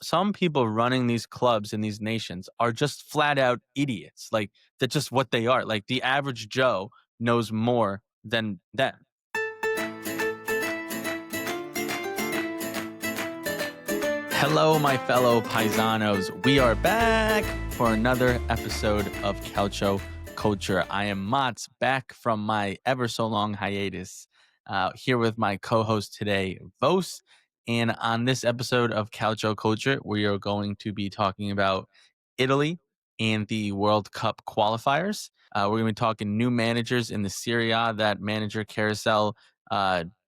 some people running these clubs in these nations are just flat out idiots. Like that's just what they are. Like the average Joe knows more than them. Hello, my fellow paisanos. We are back for another episode of Calcio Culture. I am Motts, back from my ever so long hiatus, here with my co-host today, Vos. And on this episode of Calcio Culture, we are going to be talking about Italy and the World Cup qualifiers. We're going to be talking new managers in the Serie A. That manager carousel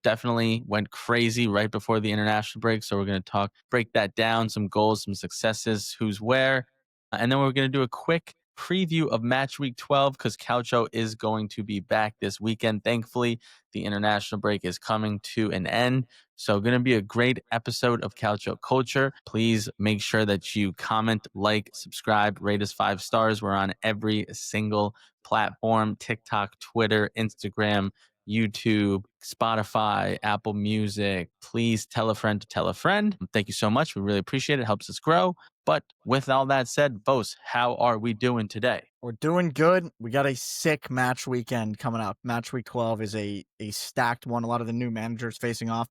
definitely went crazy right before the international break. So we're going to break that down, some goals, some successes, who's where. And then we're going to do a quick preview of match week 12 because Calcio is going to be back this weekend. Thankfully, the international break is coming to an end. So going to be a great episode of Calcio Culture. Please make sure that you comment, like, subscribe, rate us 5 stars. We're on every single platform: TikTok, Twitter, Instagram, YouTube, Spotify, Apple Music. Please tell a friend to tell a friend. Thank you so much. We really appreciate it. It helps us grow. But with all that said, Bose, how are we doing today? We're doing good. We got a sick match weekend coming up. Match week 12 is a stacked one. A lot of the new managers facing off.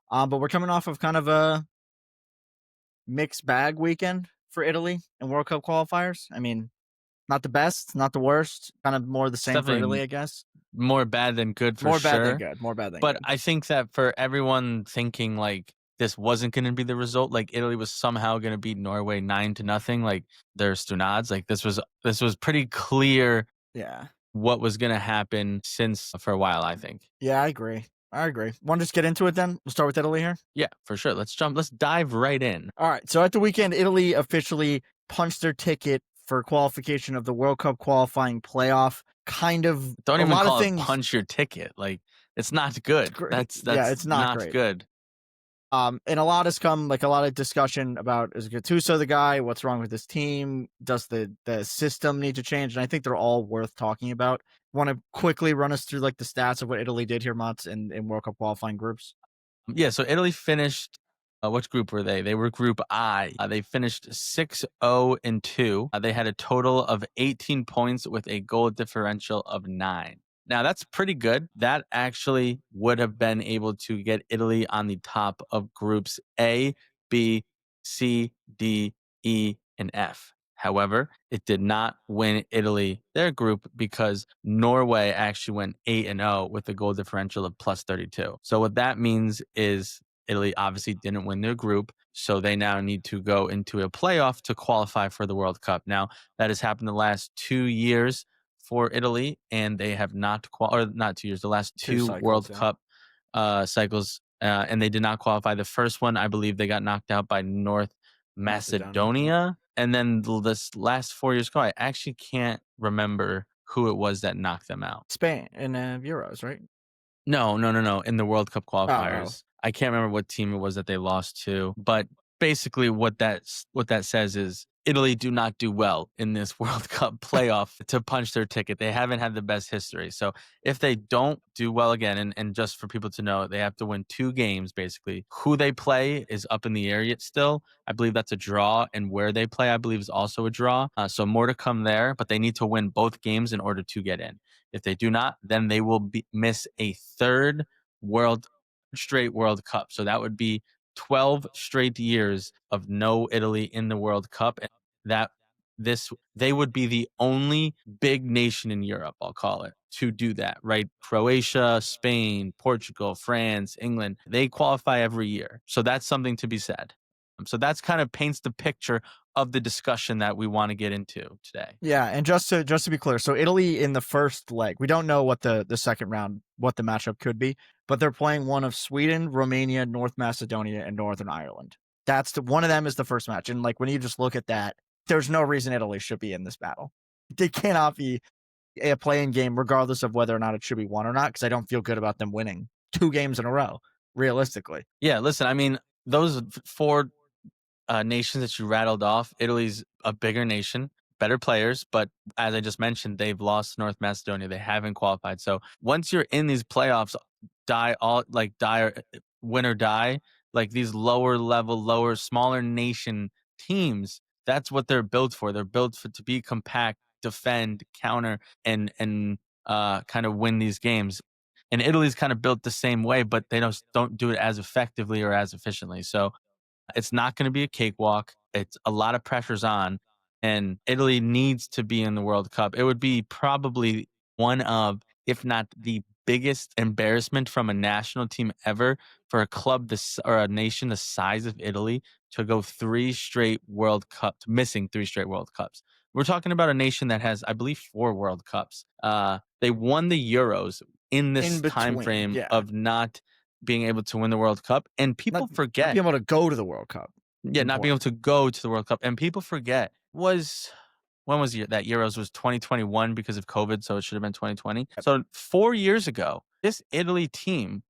But we're coming off of kind of a mixed bag weekend for Italy and World Cup qualifiers. I mean, not the best, not the worst. Kind of more the same for Italy, I guess. More bad than good for more sure. More bad than good. More bad than but good. I think that for everyone thinking like this wasn't going to be the result, like Italy was somehow going to beat Norway 9-0, like there's Stunad's, like this was pretty clear. Yeah. What was going to happen since for a while, I think. Yeah, I agree. Want to just get into it then? We'll start with Italy here? Yeah, for sure. Let's dive right in. All right. So at the weekend, Italy officially punched their ticket for qualification of the World Cup qualifying playoff. Kind of don't even call it things, punch your ticket. Like it's not good. That's it's not good. And a lot has come, like a lot of discussion about, is Gattuso the guy? What's wrong with this team? Does the system need to change? And I think they're all worth talking about. Want to quickly run us through like the stats of what Italy did here, Motts, in World Cup qualifying groups? Yeah, so Italy finished, which group were they? They were Group I. They finished 6-0-2. They had a total of 18 points with a goal differential of 9. Now, that's pretty good. That actually would have been able to get Italy on the top of groups A, B, C, D, E, and F. However, it did not win Italy their group because Norway actually went 8-0 with a goal differential of plus 32. So what that means is Italy obviously didn't win their group, so they now need to go into a playoff to qualify for the World Cup. Now, that has happened the last 2 years for Italy, and they have not not 2 years, the last two cycles, World Cup cycles, and they did not qualify. The first one, I believe, they got knocked out by North Macedonia. And then this last 4 years ago, I actually can't remember who it was that knocked them out. Spain in Euros, right? No. In the World Cup qualifiers. I can't remember what team it was that they lost to, but basically what that says is Italy do not do well in this World Cup playoff to punch their ticket. They haven't had the best history. So if they don't do well again, and just for people to know, they have to win 2 games, basically. Who they play is up in the air yet still. I believe that's a draw, and where they play, I believe, is also a draw. So more to come there, but they need to win both games in order to get in. If they do not, then they will miss a third straight World Cup. So that would be 12 straight years of no Italy in the World Cup. And they would be the only big nation in Europe, I'll call it, to do that, right? Croatia, Spain, Portugal, France, England, they qualify every year. So that's something to be said. So that's kind of paints the picture of the discussion that we want to get into today. Yeah, and just to be clear, so Italy in the first leg, we don't know what the second round, what the matchup could be, but they're playing one of Sweden, Romania, North Macedonia, and Northern Ireland. One of them is the first match. And like when you just look at that, there's no reason Italy should be in this battle. They cannot be a playing game regardless of whether or not it should be won or not, because I don't feel good about them winning 2 games in a row, realistically. Yeah, listen, I mean, those 4 nations that you rattled off, Italy's a bigger nation, better players, but as I just mentioned, they've lost North Macedonia. They haven't qualified. So once you're in these playoffs, win or die, like these lower level, smaller nation teams. That's what they're built for. They're built to be compact, defend, counter, and kind of win these games. And Italy's kind of built the same way, but they don't do it as effectively or as efficiently. So it's not going to be a cakewalk. It's a lot of pressure's on, and Italy needs to be in the World Cup. It would be probably one of, if not the biggest embarrassment from a national team ever for a club this or a nation the size of Italy to go three straight World Cups, missing three straight World Cups. We're talking about a nation that has, I believe, 4 World Cups. They won the Euros in In this time between, frame yeah. of not being able to win the World Cup, and people Not forget. being able to go to the World Cup. Yeah, not being able to go to the World Cup, and people forget was when was that Euros was 2021 because of COVID, so it should have been 2020. Yep. So 4 years ago, this Italy team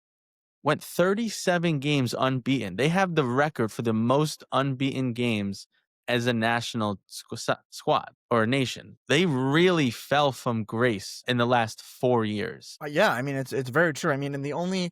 went 37 games unbeaten. They have the record for the most unbeaten games as a national squad or a nation. They really fell from grace in the last 4 years. Yeah, I mean, it's very true. I mean, and the only,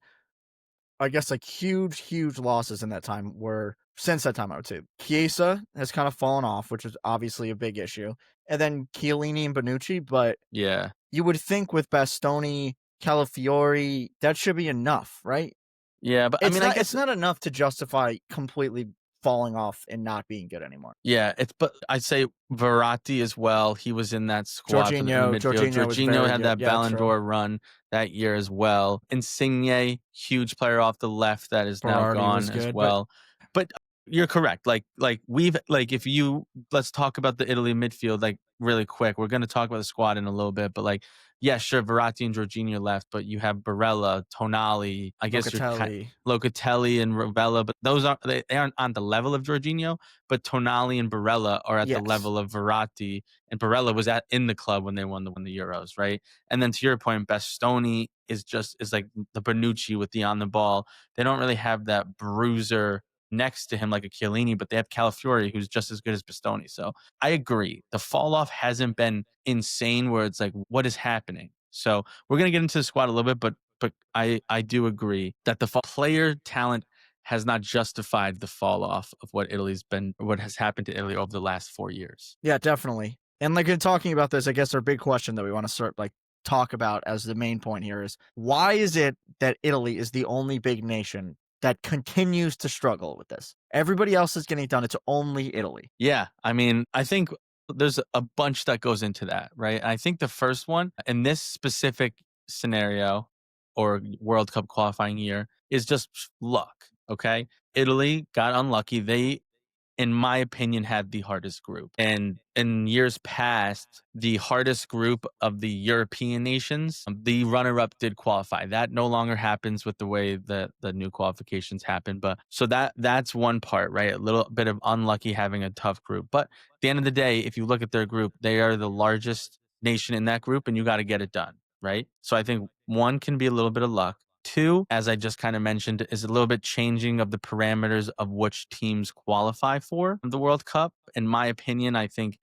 I guess, like huge losses in that time were since that time. I would say Chiesa has kind of fallen off, which is obviously a big issue, and then Chiellini and Bonucci. But Yeah. you would think with Bastoni, Calafiori, that should be enough, right? Yeah, but I It's mean, I not. It's guess not enough to justify completely falling off and not being good anymore. yeah, but I'd say Verratti as well. He was in that squad in the midfield. Jorginho was Jorginho very had good. that Yeah, Ballon true. d'Or run that year as well. Insigne, huge player off the left that is now Berardi gone was as good, but well. But you're correct. If you let's talk about the Italy midfield like really quick. We're going to talk about the squad in a little bit, but like yeah, sure, Verratti and Jorginho left, but you have Barella, Tonali. I guess you're Locatelli. Locatelli and Ravella, but they aren't on the level of Jorginho. But Tonali and Barella are at the Yes. level of Verratti, and Barella was in the club when they won the Euros, right? And then to your point, Bastoni is like the Bonucci with the on the ball. They don't really have that bruiser next to him like a Chiellini, but they have Calafiori who's just as good as Bastoni. So I agree. The fall off hasn't been insane where it's like, what is happening? So we're gonna get into the squad a little bit, but I do agree that the player talent has not justified the fall off of what has happened to Italy over the last 4 years. Yeah, definitely. And like in talking about this, I guess our big question that we want to start like talk about as the main point here is why is it that Italy is the only big nation that continues to struggle with this? Everybody else is getting it done. It's only Italy. Yeah, I mean, I think there's a bunch that goes into that, right? I think the first one in this specific scenario or World Cup qualifying year is just luck, okay? Italy got unlucky. They in my opinion, had the hardest group. And in years past, the hardest group of the European nations, the runner up did qualify. That no longer happens with the way that the new qualifications happen. But so that's one part, right? A little bit of unlucky having a tough group. But at the end of the day, if you look at their group, they are the largest nation in that group and you got to get it done, right? So I think one can be a little bit of luck. Two, as I just kind of mentioned, is a little bit changing of the parameters of which teams qualify for the World Cup. In my opinion, I think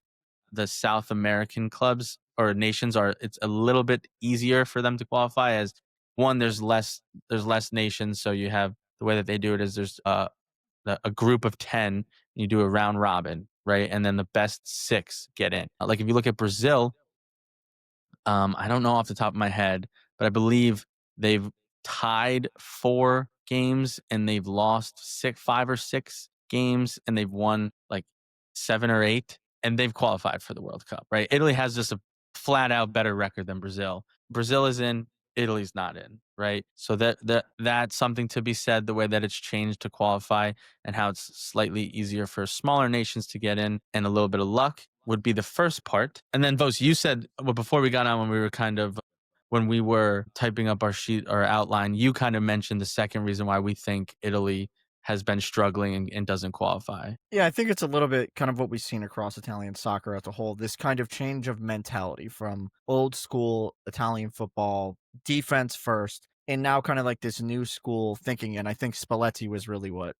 the South American clubs or nations it's a little bit easier for them to qualify as one, there's less nations. So you have the way that they do it is there's a group of 10, you do a round robin, right? And then the best 6 get in. Like if you look at Brazil, I don't know off the top of my head, but I believe they've tied 4 games and they've lost 5 or 6 games and they've won like 7 or 8 and they've qualified for the World Cup, right? Italy has just a flat out better record than Brazil. Brazil is in, Italy's not in, right? So that's something to be said, the way that it's changed to qualify and how it's slightly easier for smaller nations to get in and a little bit of luck would be the first part. And then Vos, you said well before we got on when we were typing up our sheet or outline, you kind of mentioned the second reason why we think Italy has been struggling and doesn't qualify. Yeah, I think it's a little bit kind of what we've seen across Italian soccer as a whole. This kind of change of mentality from old school Italian football, defense first, and now kind of like this new school thinking. And I think Spalletti was really what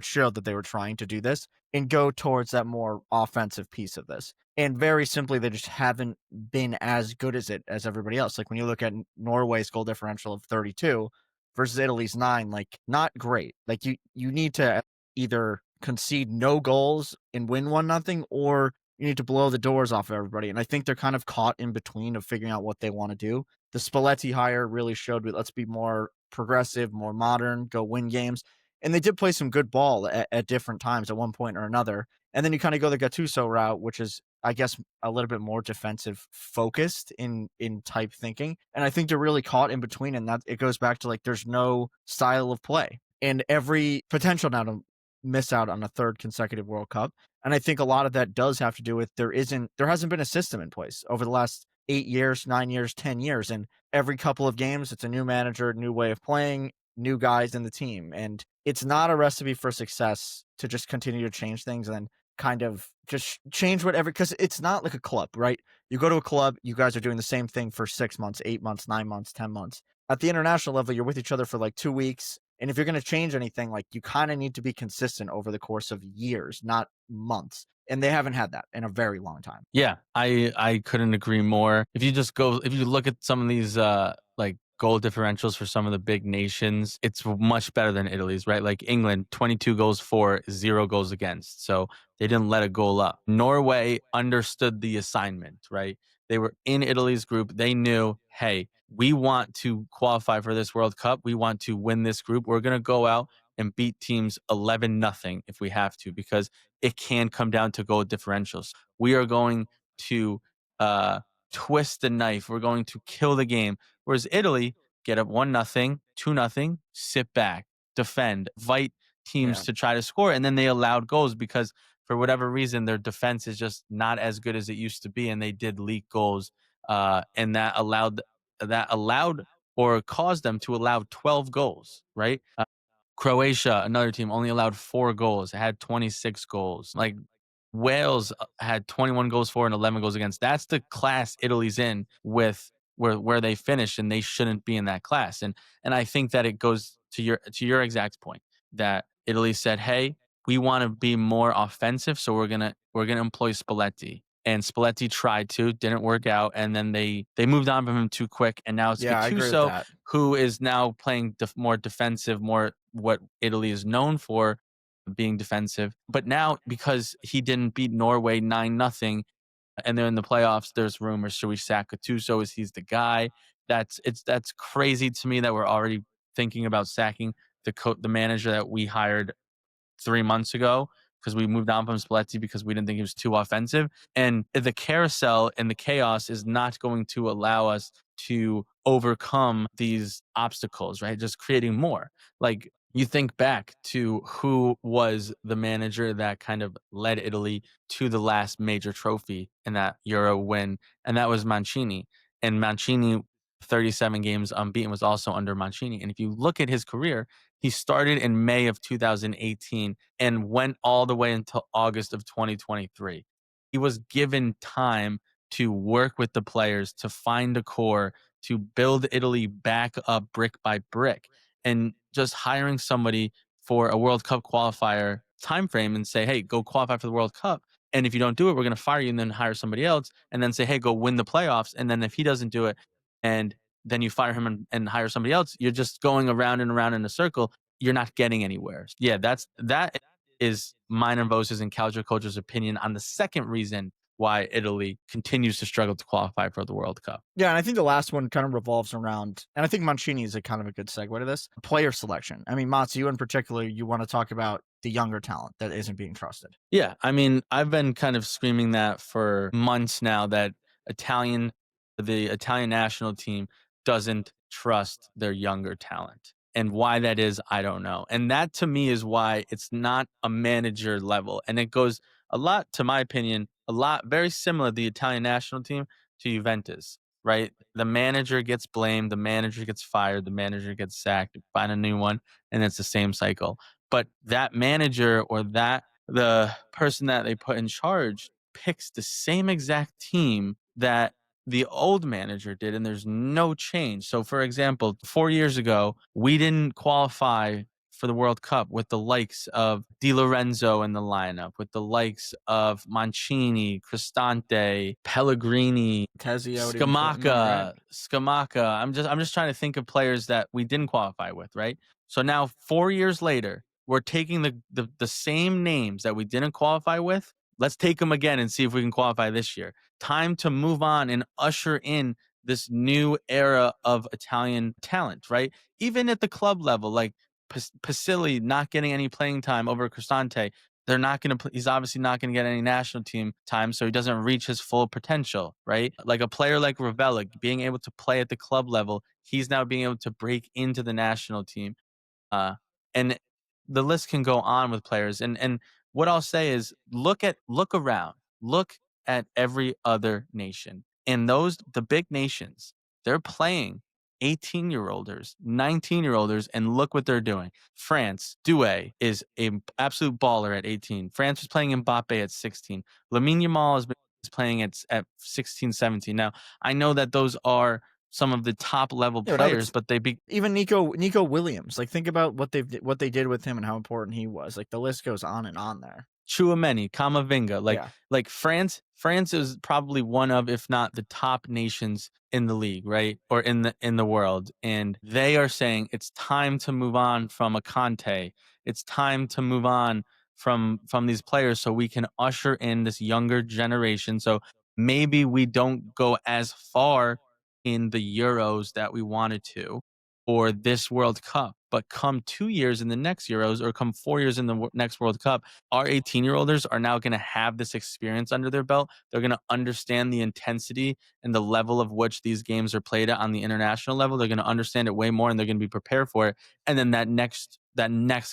showed that they were trying to do this and go towards that more offensive piece of this. And very simply, they just haven't been as good as everybody else. Like when you look at Norway's goal differential of 32, versus Italy's 9, like, not great. Like, you need to either concede no goals and win 1-0, or you need to blow the doors off of everybody. And I think they're kind of caught in between of figuring out what they want to do. The Spalletti hire really showed me, let's be more progressive, more modern, go win games. And they did play some good ball at different times at one point or another. And then you kind of go the Gattuso route, which is, I guess, a little bit more defensive focused in type thinking. And I think they're really caught in between. And that it goes back to like there's no style of play and every potential now to miss out on a third consecutive World Cup. And I think a lot of that does have to do with there hasn't been a system in place over the last 8 years, 9 years, 10 years. And every couple of games, it's a new manager, new way of playing, new guys in the team. And it's not a recipe for success to just continue to change things and then kind of just change whatever, because it's not like a club, right? You go to a club, you guys are doing the same thing for 6 months, 8 months, 9 months, 10 months. At the international level, you're with each other for like 2 weeks. And if you're going to change anything, like you kind of need to be consistent over the course of years, not months. And they haven't had that in a very long time. Yeah, I couldn't agree more. If you look at some of these like goal differentials for some of the big nations, it's much better than Italy's, right? Like England, 22 goals for, 0 goals against. So they didn't let a goal up. Norway understood the assignment, right? They were in Italy's group. They knew, hey, we want to qualify for this World Cup. We want to win this group. We're going to go out and beat teams 11-0 if we have to, because it can come down to goal differentials. We are going to twist the knife. We're going to kill the game. Whereas Italy, get up 1-0, 2-0, sit back, defend, fight teams to try to score. And then they allowed goals because for whatever reason, their defense is just not as good as it used to be. And they did leak goals. And that allowed or caused them to allow 12 goals, right? Croatia, another team, only allowed 4 goals. It had 26 goals. Like Wales had 21 goals for and 11 goals against. That's the class Italy's in with where they finished, and they shouldn't be in that class. And I think that it goes to your exact point that Italy said, "Hey, we want to be more offensive, so we're gonna employ Spalletti." And Spalletti tried to, didn't work out, and then they moved on from him too quick. And now it's Yeah, I agree with Gattuso, that. who is now playing more defensive, more what Italy is known for, being defensive. But now, because he didn't beat Norway 9-0, and they're in the playoffs, there's rumors, should we sack Gattuso? Is he's the guy? That's crazy to me that we're already thinking about sacking the manager that we hired 3 months ago, because we moved on from Spalletti because we didn't think he was too offensive. And the carousel and the chaos is not going to allow us to overcome these obstacles, right? Just creating more. Like you think back to who was the manager that kind of led Italy to the last major trophy in that Euro win, and that was Mancini. And Mancini, 37 games unbeaten, was also under Mancini. And if you look at his career, he started in May of 2018 and went all the way until August of 2023. He was given time to work with the players, to find a core, to build Italy back up brick by brick. And just hiring somebody for a World Cup qualifier timeframe and say, hey, go qualify for the World Cup. And if you don't do it, we're going to fire you and then hire somebody else and then say, hey, go win the playoffs. And then if he doesn't do it, and then you fire him and hire somebody else, you're just going around and around in a circle. You're not getting anywhere. Yeah, that is mine and Vose's and Calcio Culture's opinion on the second reason why Italy continues to struggle to qualify for the World Cup. Yeah, and I think the last one kind of revolves around, and I think Mancini is a kind of a good segue to this, player selection. I mean, Motts, you in particular, you want to talk about the younger talent that isn't being trusted. Yeah, I mean, I've been kind of screaming that for months now that the Italian national team doesn't trust their younger talent. And why that is, I don't know. And that to me is why it's not a manager level. And it goes a lot, to my opinion, a lot very similar, the Italian national team to Juventus, right? The manager gets blamed, the manager gets fired, the manager gets sacked, find a new one, and it's the same cycle. But that manager or the person that they put in charge picks the same exact team that the old manager did, and there's no change. So, for example, 4 years ago, we didn't qualify for the World Cup with the likes of Di Lorenzo in the lineup, with the likes of Mancini, Cristante, Pellegrini, Tezzi, I would even put in there, right? Scamacca. I'm just trying to think of players that we didn't qualify with, right? So now 4 years later, we're taking the same names that we didn't qualify with. Let's take them again and see if we can qualify this year. Time to move on and usher in this new era of Italian talent, right? Even at the club level, like Pasilli not getting any playing time over Cristante, they're not going to. He's obviously not going to get any national team time, so he doesn't reach his full potential, right? Like a player like Ravella being able to play at the club level, he's now being able to break into the national team, and the list can go on with players. And what I'll say is, look around, look at every other nation, and the big nations, they're playing 18-year-olders, 19-year-olders, and look what they're doing. France, Doué is an absolute baller at 18. France was playing Mbappe at 16. Lamine Yamal is playing at 16, 17. Now, I know that those are some of the top level Yeah, players, but even Nico Williams. Like, think about what they did with him and how important he was. Like, the list goes on and on there. Chouameni, Camavinga, Yeah. like France is probably one of, if not the top nations in the league, right? Or in the world. And they are saying it's time to move on from a Conte. It's time to move on from these players so we can usher in this younger generation. So maybe we don't go as far in the Euros that we wanted to, or this World Cup, but come 2 years in the next Euros, or come 4 years in the next World Cup, our 18-year-olders are now going to have this experience under their belt. They're going to understand the intensity and the level of which these games are played at on the international level. They're going to understand it way more, and they're going to be prepared for it. And then that next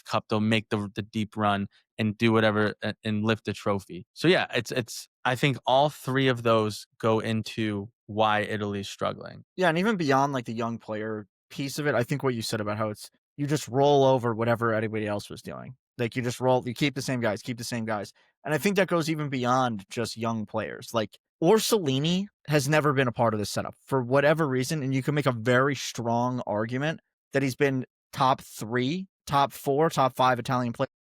cup, they'll make the deep run and do whatever and lift the trophy. So yeah, it's I think all three of those go into why Italy's struggling. Yeah, and even beyond like the young player piece of it, I think what you said about how it's you just roll over whatever anybody else was doing. Like you keep the same guys. And I think that goes even beyond just young players. Like Orsolini has never been a part of this setup for whatever reason, and you can make a very strong argument that he's been top 3, top 4, top 5 Italian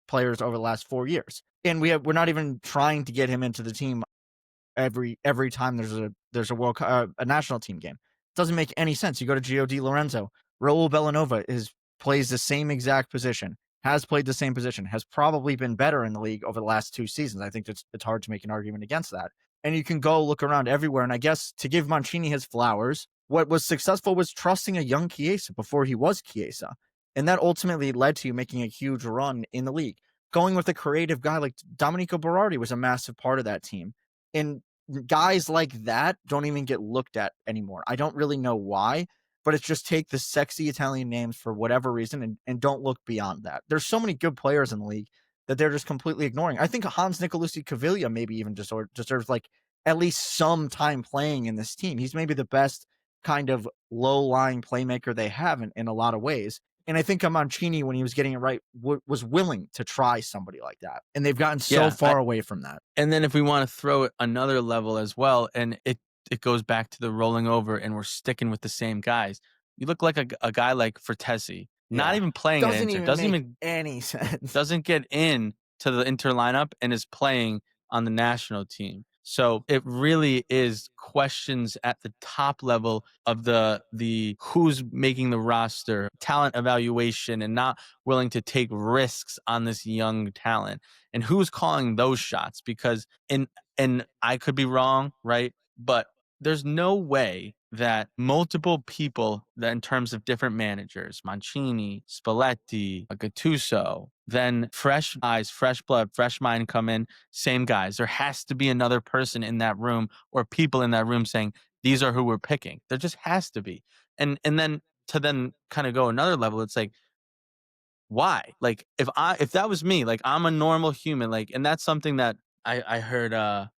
players over the last 4 years. And we're not even trying to get him into the team every time there's a national team game. It doesn't make any sense. You go to Gio Di Lorenzo, Raul Bellanova plays the same exact position, has played the same position, has probably been better in the league over the last 2 seasons. I think it's hard to make an argument against that. And you can go look around everywhere. And I guess to give Mancini his flowers, what was successful was trusting a young Chiesa before he was Chiesa. And that ultimately led to you making a huge run in the league. Going with a creative guy like Domenico Berardi was a massive part of that team. And guys like that don't even get looked at anymore. I don't really know why, but it's just take the sexy Italian names for whatever reason and don't look beyond that. There's so many good players in the league that they're just completely ignoring. I think Hans Nicolosi Caviglia maybe even deserves like at least some time playing in this team. He's maybe the best kind of low-lying playmaker they have in a lot of ways. And I think Mancini, when he was getting it right, was willing to try somebody like that. And they've gotten so far away from that. And then if we want to throw it another level as well, and it goes back to the rolling over and we're sticking with the same guys. You look like a guy like Fertesi, not even playing at Inter. Doesn't make even any sense. Doesn't get in to the Inter lineup and is playing on the national team. So it really is questions at the top level of the who's making the roster, talent evaluation, and not willing to take risks on this young talent, and who's calling those shots. Because and I could be wrong, right? But there's no way that multiple people, that in terms of different managers, Mancini, Spalletti, Gattuso, then fresh eyes, fresh blood, fresh mind come in, same guys. There has to be another person in that room or people in that room saying, these are who we're picking. There just has to be. And then to then kind of go another level, it's like, why? Like if that was me, like I'm a normal human, like, and that's something that I heard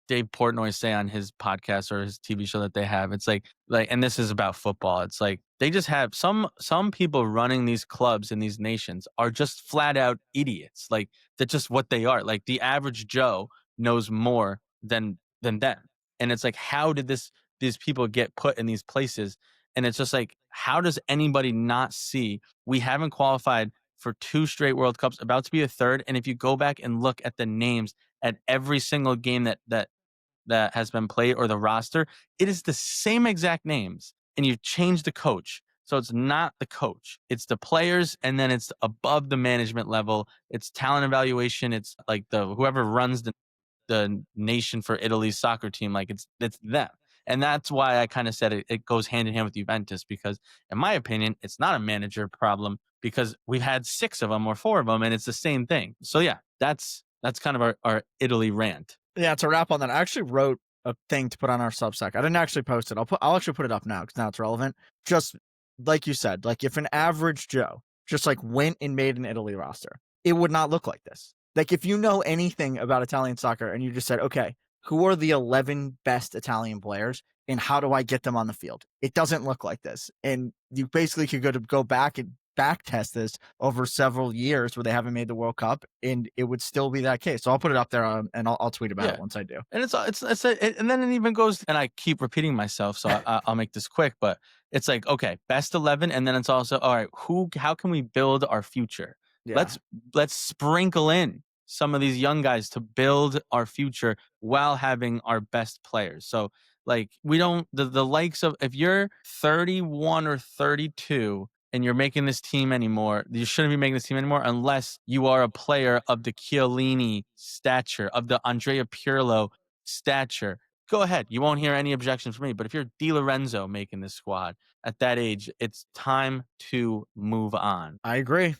Dave Portnoy say on his podcast or his TV show that they have. It's like, and this is about football. It's like they just have some people running these clubs in these nations are just flat out idiots. Like that's just what they are. Like the average Joe knows more than them. And it's like, how did these people get put in these places? And it's just like, how does anybody not see we haven't qualified for 2 straight World Cups, about to be a third. And if you go back and look at the names at every single game that has been played or the roster, it is the same exact names, and you've changed the coach. So it's not the coach, it's the players, and then it's above the management level. It's talent evaluation. It's like the whoever runs the nation for Italy's soccer team, like it's them. And that's why I kind of said it goes hand in hand with Juventus, because in my opinion, it's not a manager problem because we've had 6 of them or 4 of them and it's the same thing. So yeah, that's kind of our Italy rant. Yeah, to wrap on that, I actually wrote a thing to put on our Substack. I didn't actually post it. I'll actually put it up now because now it's relevant. Just like you said, like if an average Joe just like went and made an Italy roster, it would not look like this. Like if you know anything about Italian soccer and you just said, okay, who are the 11 best Italian players and how do I get them on the field? It doesn't look like this. And you basically could go back and back test this over several years where they haven't made the World Cup, and it would still be that case. So I'll put it up there and I'll tweet about it once I do. And and then it even goes, and I keep repeating myself, so I'll make this quick, but it's like, okay, best 11, and then it's also, all right, how can we build our future? Yeah. Let's sprinkle in some of these young guys to build our future while having our best players. So like we don't the likes of, if you're 31 or 32 and you're making this team anymore, you shouldn't be making this team anymore unless you are a player of the Chiellini stature, of the Andrea Pirlo stature. Go ahead. You won't hear any objections from me. But if you're Di Lorenzo making this squad at that age, it's time to move on. I agree.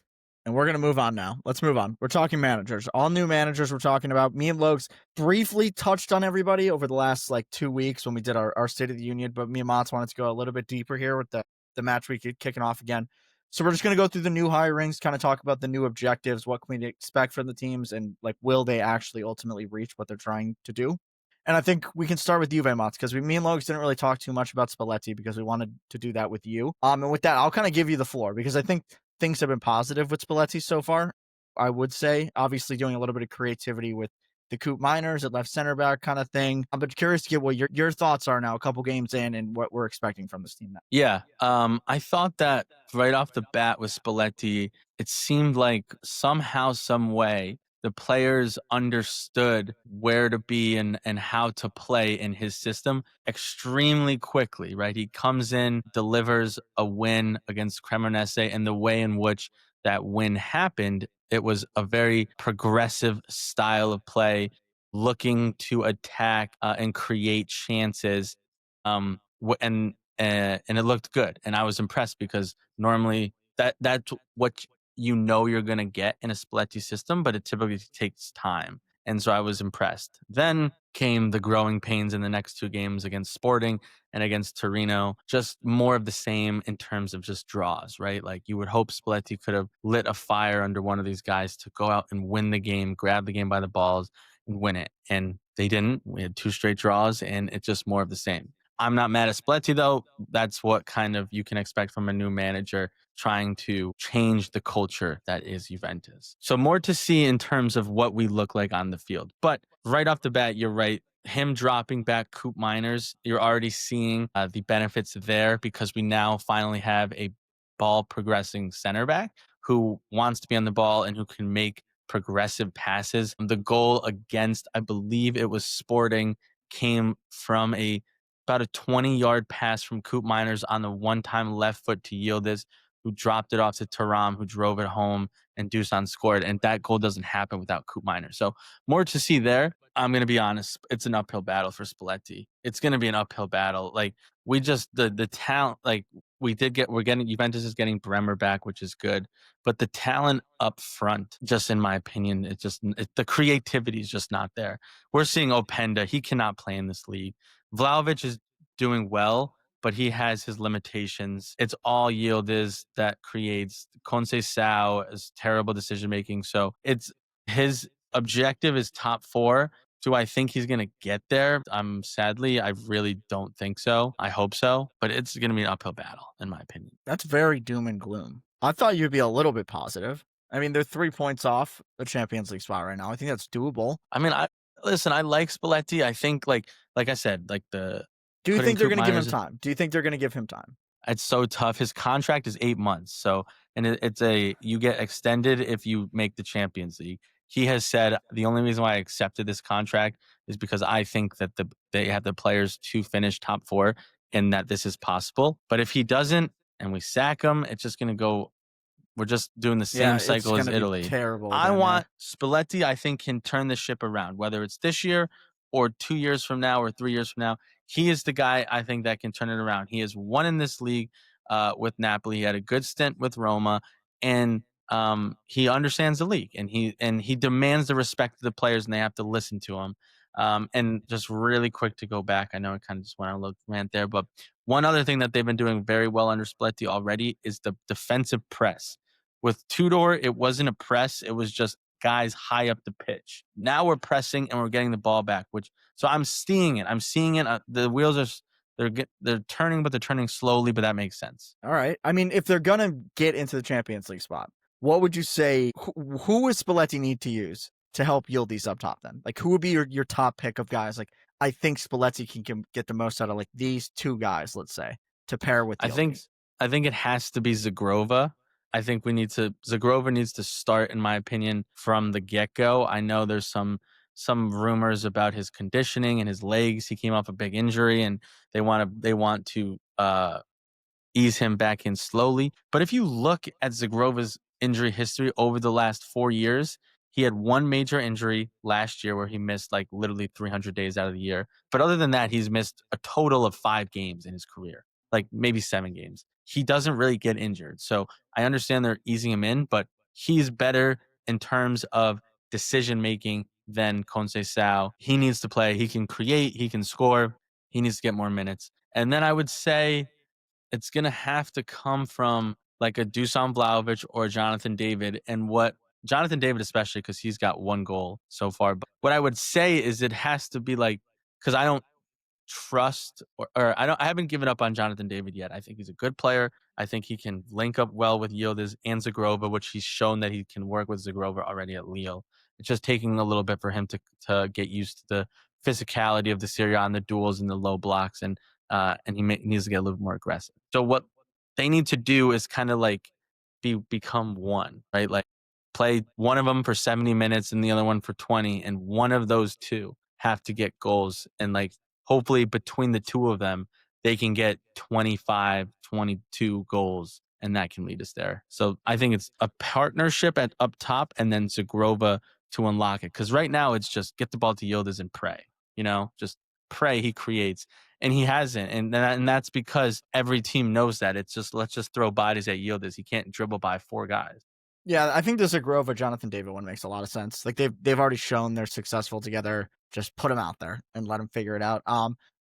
And we're going to move on now. Let's move on. We're talking managers. All new managers we're talking about. Me and Lokes briefly touched on everybody over the last like 2 weeks when we did our State of the Union, but me and Motts wanted to go a little bit deeper here with the match week kicking off again. So we're just going to go through the new hirings, kind of talk about the new objectives, what can we expect from the teams, and like will they actually ultimately reach what they're trying to do. And I think we can start with Juve, Motts, because me and Lokes didn't really talk too much about Spalletti because we wanted to do that with you. And with that, I'll kind of give you the floor because I think things have been positive with Spalletti so far. I would say, obviously, doing a little bit of creativity with the Coop Miners at left center back kind of thing. I'm curious to get what your thoughts are now, a couple games in, and what we're expecting from this team now. Yeah. I thought that right off the bat with Spalletti, it seemed like somehow, some way, the players understood where to be and how to play in his system extremely quickly, right? He comes in, delivers a win against Cremonese, and the way in which that win happened, it was a very progressive style of play, looking to attack and create chances. And it looked good, and I was impressed because normally that's what you're going to get in a Spalletti system, but it typically takes time. And so I was impressed. Then came the growing pains in the next 2 games against Sporting and against Torino. Just more of the same in terms of just draws, right? Like you would hope Spalletti could have lit a fire under one of these guys to go out and win the game, grab the game by the balls and win it. And they didn't. We had 2 straight draws, and it's just more of the same. I'm not mad at Spalletti, though. That's what kind of you can expect from a new manager trying to change the culture that is Juventus. So more to see in terms of what we look like on the field. But right off the bat, you're right. Him dropping back Coop Miners, you're already seeing the benefits there because we now finally have a ball progressing center back who wants to be on the ball and who can make progressive passes. The goal against, I believe it was Sporting, came from about a 20-yard pass from Coop Miners on the one-time left foot to Yildiz, who dropped it off to Thuram, who drove it home, and Dusan scored. And that goal doesn't happen without Coop Miners. So more to see there. I'm going to be honest. It's an uphill battle for Spalletti. It's going to be an uphill battle. Like we just, the talent, like Juventus is getting Bremer back, which is good. But the talent up front, just in my opinion, the creativity is just not there. We're seeing Openda. He cannot play in this league. Vlahovic is doing well, but he has his limitations. It's all Yildiz that creates. Conceição is terrible decision making. So it's his objective is top 4. Do I think he's going to get there? Sadly, I really don't think so. I hope so, but it's going to be an uphill battle, in my opinion. That's very doom and gloom. I thought you'd be a little bit positive. I mean, they're 3 points off the Champions League spot right now. I think that's doable. I mean, I like Spalletti. I think, like I said, like Do you think they're going to give him time? Do you think they're going to give him time? It's so tough. His contract is 8 months. So, and it's you get extended if you make the Champions League. He has said the only reason why I accepted this contract is because I think that they have the players to finish top 4 and that this is possible. But if he doesn't and we sack him, it's just going to go. We're just doing the Yeah, same it's cycle as gonna be Italy. terrible I again. Yeah. want Spalletti, I think, can turn the ship around, whether it's this year or 2 years from now or 3 years from now. He is the guy I think that can turn it around. He has won in this league with Napoli. He had a good stint with Roma, and he understands the league, and he demands the respect of the players, and they have to listen to him. And just really quick to go back, I know I kind of just went on a little rant there, but one other thing that they've been doing very well under Spalletti already is the defensive press. With Tudor, it wasn't a press; it was just guys high up the pitch. Now we're pressing and we're getting the ball back, which so I'm seeing it. I'm seeing it. The wheels are they're turning, but they're turning slowly. But that makes sense. All right. I mean, if they're gonna get into the Champions League spot, what would you say? Who would Spalletti need to use to help yield these up top? Then, like, who would be your top pick of guys? Like, I think Spalletti can get the most out of like these two guys, let's say, to pair with I think Yildiz. I think it has to be Zagrova. I think Zagrova needs to start, in my opinion, from the get go. I know there's some rumors about his conditioning and his legs. He came off a big injury, and they want to ease him back in slowly. But if you look at Zagrova's injury history over the last 4 years, he had one major injury last year where he missed like literally 300 days out of the year. But other than that, he's missed a total of 5 games in his career, like maybe 7 games. He doesn't really get injured. So I understand they're easing him in, but he's better in terms of decision making than Conceição. He needs to play. He can create. He can score. He needs to get more minutes. And then I would say it's gonna have to come from like a Dusan Vlahovic or Jonathan David, and what Jonathan David especially because he's got 1 goal so far. But what I would say is it has to be like because I don't trust or I haven't given up on Jonathan David yet. I think he's a good player. I think he can link up well with Yildiz and Zagrova, which he's shown that he can work with Zagrova already at Lille. It's just taking a little bit for him to get used to the physicality of the Serie A and the duels and the low blocks, and needs to get a little more aggressive. So what they need to do is kind of like become one, right? Like play one of them for 70 minutes and the other one for 20, and one of those two have to get goals, and like hopefully between the two of them they can get 25, 22 goals, and that can lead us there. So I think it's a partnership at up top and then Zagrova to unlock it, because right now it's just get the ball to Yildiz and pray, just pray he creates, and he hasn't, and that's because every team knows that. It's just let's just throw bodies at Yildiz. He can't dribble by 4 guys. Yeah, I think the Zagrova Jonathan David one makes a lot of sense. Like they've already shown they're successful together. Just put them out there and let them figure it out.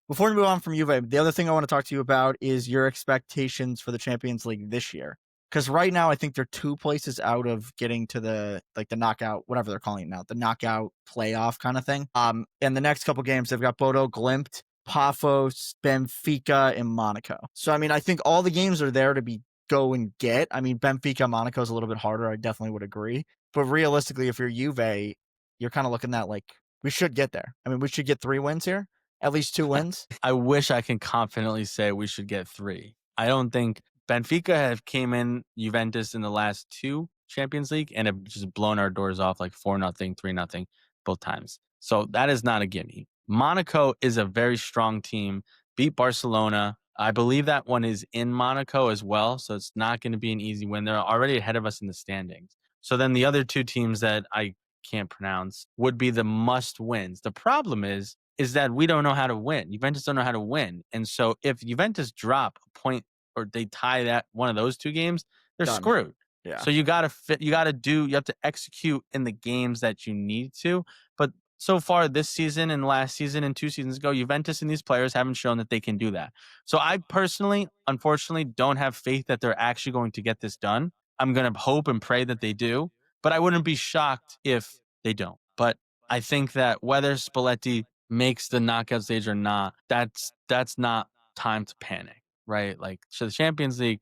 Before we move on from Juve, the other thing I want to talk to you about is your expectations for the Champions League this year. Because right now, I think they're 2 places out of getting to the knockout, whatever they're calling it now, the knockout playoff kind of thing. And the next couple games, they've got Bodo Glimt, Pafos, Benfica, and Monaco. So I mean, I think all the games are there to be go and get. I mean, Benfica, Monaco is a little bit harder. I definitely would agree. But realistically, if you're Juve, you're kind of looking at like we should get there. I mean, we should get 3 wins here, at least 2 wins. I wish I can confidently say we should get 3. I don't think Benfica have came in Juventus in the last 2 Champions League and have just blown our doors off like 4-0, 3-0 both times. So that is not a gimme. Monaco is a very strong team. Beat Barcelona. I believe that one is in Monaco as well, so it's not going to be an easy win. They're already ahead of us in the standings. So then the other 2 teams that I can't pronounce would be the must wins. The problem is that we don't know how to win. Juventus don't know how to win. And so if Juventus drop a point or they tie that one of those 2 games, they're Done. screwed. Yeah. So you have to execute in the games that you need to. But so far this season and last season and 2 seasons ago, Juventus and these players haven't shown that they can do that. So I personally, unfortunately, don't have faith that they're actually going to get this done. I'm going to hope and pray that they do, but I wouldn't be shocked if they don't. But I think that whether Spalletti makes the knockout stage or not, that's not time to panic, right? Like, so the Champions League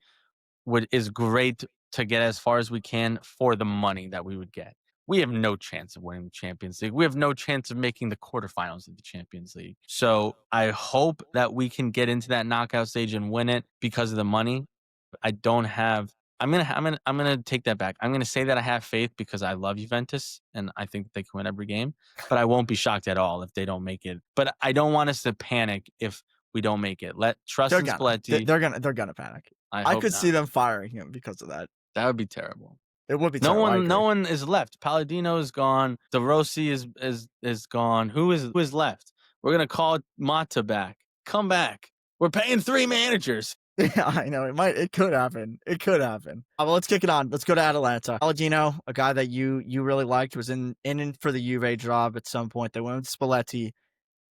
is great to get as far as we can for the money that we would get. we have no chance of winning the Champions League. We have no chance of making the quarterfinals of the Champions League. So I hope that we can get into that knockout stage and win it because of the money. I don't have. I'm gonna take that back. I'm gonna say that I have faith because I love Juventus and I think they can win every game. But I won't be shocked at all if they don't make it. But I don't want us to panic if we don't make it. Let trust They're in gonna. Spalletti. They're gonna panic. I I hope could see not. them firing him because of that. That would be terrible. It would be No terrible. I one, agree. no one is left. Palladino is gone. The Rossi is gone. Who is left? We're gonna call Mata back. Come back. We're paying 3 managers. Yeah, I know. It could happen. It could happen. Well, let's kick it on. Let's go to Atalanta. Palladino, a guy that you really liked, was in for the Juve job at some point. They went with Spalletti.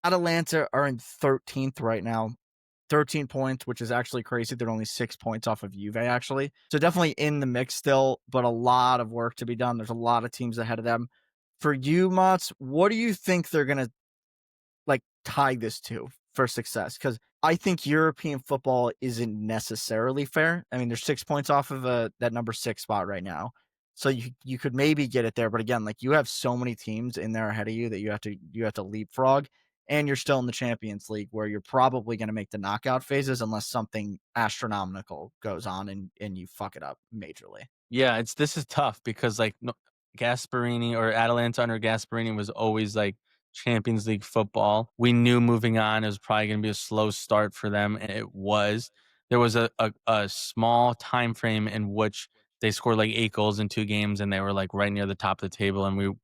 Atalanta are in 13th right now. 13 points, which is actually crazy. They're only 6 points off of Juve, actually. So definitely in the mix still, but a lot of work to be done. There's a lot of teams ahead of them. For you, Motts, what do you think they're going to tie this to for success? Because I think European football isn't necessarily fair. I mean, they're 6 points off of that number 6 spot right now. So you could maybe get it there, but again, you have so many teams in there ahead of you that you have to leapfrog, and you're still in the Champions League where you're probably going to make the knockout phases unless something astronomical goes on and you fuck it up majorly. Yeah, this is tough because Gasparini or Atalanta under Gasparini was always Champions League football. We knew moving on it was probably going to be a slow start for them, and it was. There was a small time frame in which they scored 8 goals in 2 games, and they were right near the top of the table. And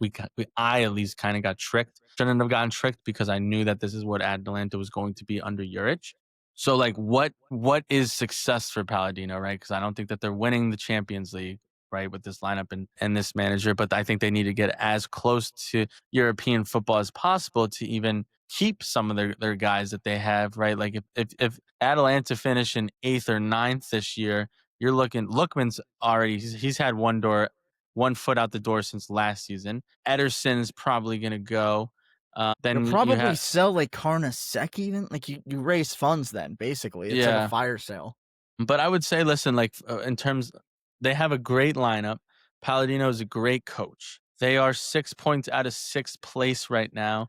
I at least kind of got tricked. Shouldn't have gotten tricked because I knew that this is what Atalanta was going to be under Juric. So what is success for Palladino, right? Because I don't think that they're winning the Champions League, right, with this lineup and this manager, but I think they need to get as close to European football as possible to even keep some of their guys that they have, right? If Atalanta finish in 8th or 9th this year, you're looking Lookman's already he's had one foot out the door since last season. Ederson's probably gonna go. They'll Then you probably have sell Carnesecchi even. You raise funds then, basically. It's like a fire sale. But I would say, listen, in terms, they have a great lineup. Palladino is a great coach. They are 6 points out of 6th place right now.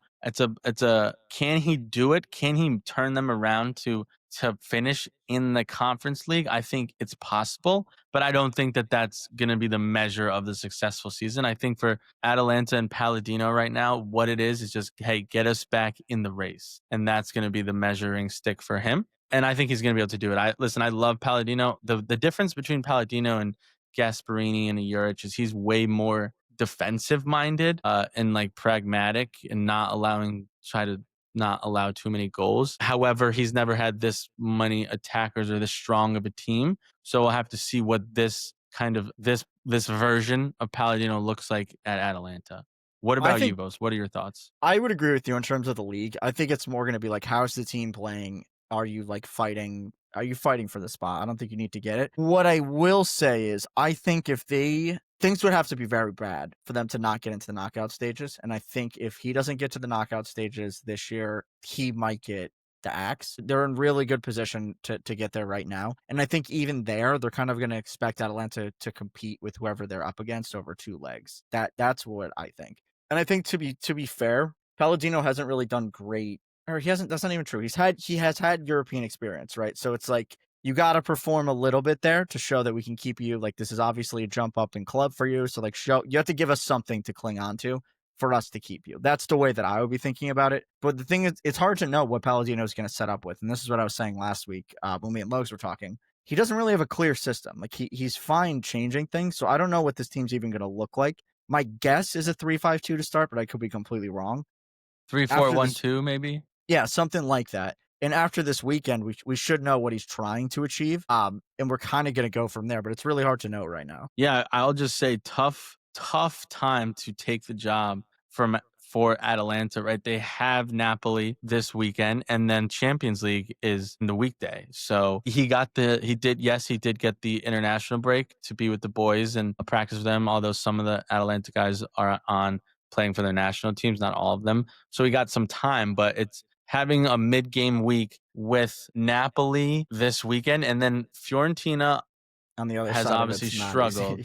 Can he do it? Can he turn them around to finish in the Conference League? I think it's possible, but I don't think that that's going to be the measure of the successful season. I think for Atalanta and Palladino right now, what it is just, hey, get us back in the race. And that's going to be the measuring stick for him. And I think he's going to be able to do it. I love Palladino. The difference between Palladino and Gasparini and Juric is he's way more defensive minded and pragmatic and try to not allow too many goals. However, he's never had this many attackers or this strong of a team. So we'll have to see what this version of Palladino looks like at Atalanta. What about you, Bose? What are your thoughts? I would agree with you in terms of the league. I think it's more going to be how's the team playing? Are you fighting? Are you fighting for the spot? I don't think you need to get it. What I will say is I think things would have to be very bad for them to not get into the knockout stages. And I think if he doesn't get to the knockout stages this year, he might get the axe. They're in really good position to get there right now. And I think even there, they're kind of going to expect Atalanta to compete with whoever they're up against over 2 legs. That's what I think. And I think to be fair, Palladino hasn't really done great. Or he hasn't. That's not even true. He has had European experience, right? So it's you got to perform a little bit there to show that we can keep you. This is obviously a jump up in club for you. So you have to give us something to cling on to for us to keep you. That's the way that I would be thinking about it. But the thing is, it's hard to know what Palladino is going to set up with. And this is what I was saying last week when me and Logs were talking. He doesn't really have a clear system. He's fine changing things. So I don't know what this team's even going to look like. My guess is a 3-5-2 to start, but I could be completely wrong. 3-4-1-2, maybe. Yeah, something like that. And after this weekend, we should know what he's trying to achieve. And we're kind of going to go from there, but it's really hard to know right now. Yeah, I'll just say tough time to take the job for Atalanta, right? They have Napoli this weekend, and then Champions League is in the weekday. So he did get the international break to be with the boys and practice with them, although some of the Atalanta guys are on playing for their national teams, not all of them. So he got some time, but it's having a mid-game week with Napoli this weekend, and then Fiorentina on the other has side obviously struggled.